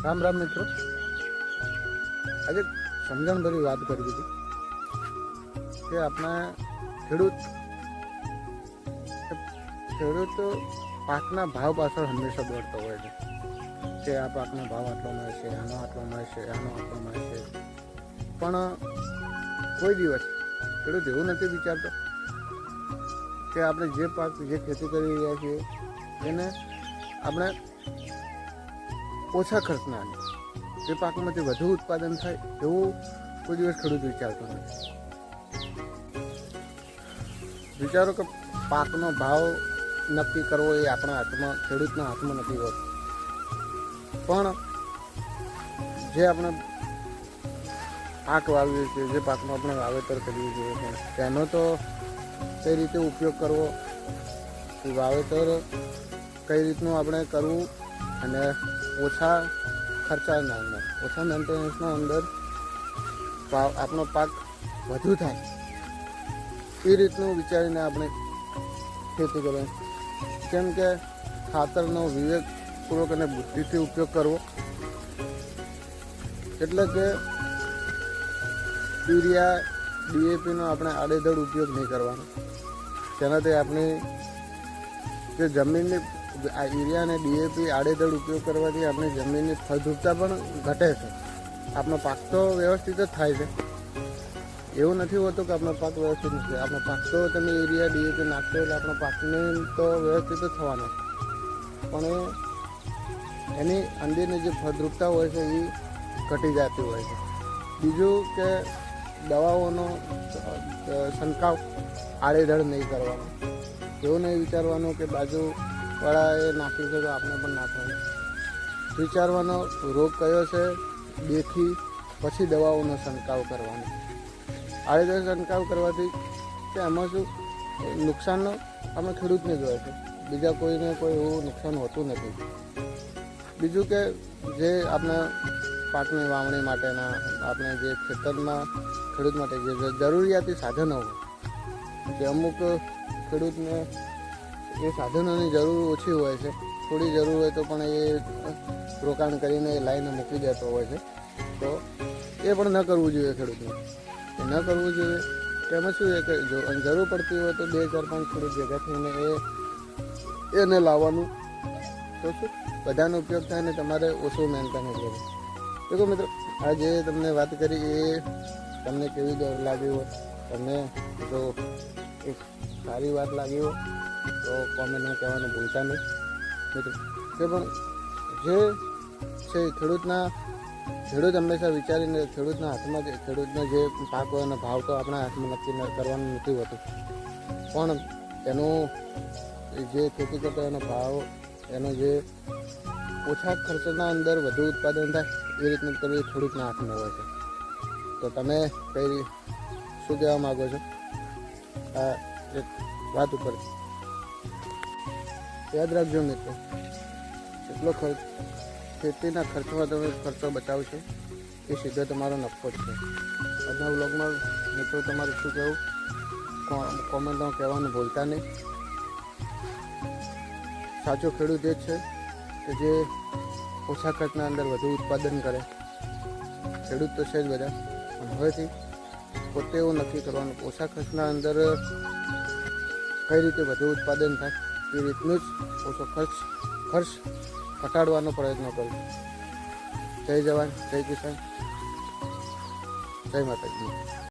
રામ રામ મિત્રો, આજે સમજણભરી વાત કરવી હતી કે આપણે ખેડૂત પાકના ભાવ પાછળ હંમેશા દોડતો હોય છે કે આ પાકનો ભાવ આટલો મળશે, આનો આટલો મળશે, આનો આટલો મળશે. પણ કોઈ દિવસ ખેડૂત એવું નથી વિચારતો કે આપણે જે પાક જે ખેતી કરી રહ્યા છીએ એને આપણે ઓછા ખર્ચના જે પાકમાંથી વધુ ઉત્પાદન થાય એવું કોઈ દિવસ ખેડૂત વિચારતો નથી. વિચારો કે પાકનો ભાવ નક્કી કરવો એ આપણા હાથમાં, ખેડૂતના હાથમાં નથી હોતો. પણ જે આપણે પાક વાવીએ છીએ, જે પાકનો આપણે વાવેતર કરીએ છીએ પણ તેનો તો કઈ રીતે ઉપયોગ કરવો, એ વાવેતર કઈ રીતનું આપણે કરવું અને ઓછા ખર્ચાના અંદર, ઓછા મેન્ટેનન્સના અંદર આપણો પાક વધુ થાય એ રીતનું વિચારીને આપણે ખેતી કરવી. કેમ કે ખાતરનો વિવેકપૂર્વક અને બુદ્ધિથી ઉપયોગ કરવો, એટલે કે યુરિયા DAPનો આપણે આડેધડ ઉપયોગ નહીં કરવાનો. તેનાથી આપણી જે જમીનની યુરિયા અને DAP આડેધડ ઉપયોગ કરવાથી આપણી જમીનની ફળદ્રુપતા પણ ઘટે છે. આપણો પાક તો વ્યવસ્થિત જ થાય છે, એવું નથી હોતું કે આપણો પાક વ્યવસ્થિત નથી. આપણો પાક તો તમે યુરિયા DAP નાખશો એટલે આપણો પાકને તો વ્યવસ્થિત જ થવાનો, પણ એની અંદરની જે ફળદ્રુપતા હોય છે એ ઘટી જતી હોય છે. બીજું કે દવાઓનો છંટકાવ આડેધડ નહીં કરવાનો. એવું નહીં વિચારવાનું કે બાજુવાળાએ નાખ્યું છે તો આપણે પણ નાખવાનું. વિચારવાનો રોગ કયો છે, દેખી પછી દવાઓનો છંટકાવ કરવાનો. આડેધડ છંટકાવ કરવાથી કે એમાં શું નુકસાનનો આપણે ખેડૂતને જ હોય છે, બીજા કોઈને કોઈ એવું નુકસાન હોતું નથી. બીજું કે જે આપણે પાકની વાવણી માટેના આપણે જે ખેતરમાં ખેડૂત માટે જે જરૂરિયાતી સાધનો હોય, જે અમુક ખેડૂતને એ સાધનોની જરૂર ઓછી હોય છે, થોડી જરૂર હોય તો પણ એ રોકાણ કરીને એ લાઈને મૂકી દેતો હોય છે. તો એ પણ ન કરવું જોઈએ ખેડૂતને, એ ન કરવું જોઈએ. તેમાં શું છે કે જો જરૂર પડતી હોય તો 2-4-5 ખેડૂત ભેગા થઈને એને લાવવાનું, તો શું બધાનો ઉપયોગ થાય ને તમારે ઓછું મેન્ટેનન્સ કરવું. દેખો મિત્રો, આ જે તમને વાત કરી એ તમને કેવી લાગી હોય, તમને જો એક સારી વાત લાગી હોય તો કોમેન્ટમાં કહેવાનું ભૂલતા નહીં મિત્રો. કે પણ જે છે ખેડૂત હંમેશા વિચારીને ખેડૂતના હાથમાં ખેડૂતનો જે પાક હોય એનો ભાવ તો આપણા હાથમાં નક્કી કરવાનું નથી હોતું, પણ એનું જે ખેતી કરતો એનો ભાવ, એનો જે ઓછા ખર્ચના અંદર વધુ ઉત્પાદન થાય એ રીતનું કરવું ખેડૂતના હાથમાં હોય છે. તો તમે શું કહેવા માગો છો આ એક વાત ઉપર? યાદ રાખજો મિત્રો, એટલો ખેતીના ખર્ચમાં તમે ખર્ચો બચાવશો એ સીધો તમારો નફો જ છે. આજના વ્લોગમાં મિત્રો તમારું શું કહેવું કોમેન્ટમાં કહેવાનું ભૂલતા નહીં. સાચો ખેડૂત એ જ છે કે જે ઓછા ખર્ચના અંદર વધુ ઉત્પાદન કરે. ખેડૂત તો છે જ બધા, પણ હવેથી પોતે એવું નક્કી કરવાનું ઓછા ખર્ચના અંદર કઈ રીતે વધુ ઉત્પાદન થાય એ રીતનું જ ઓછો ખર્ચ ઘટાડવાનો પ્રયત્ન કરું. જય જવાન, જય કિસાન, જય માતાજી.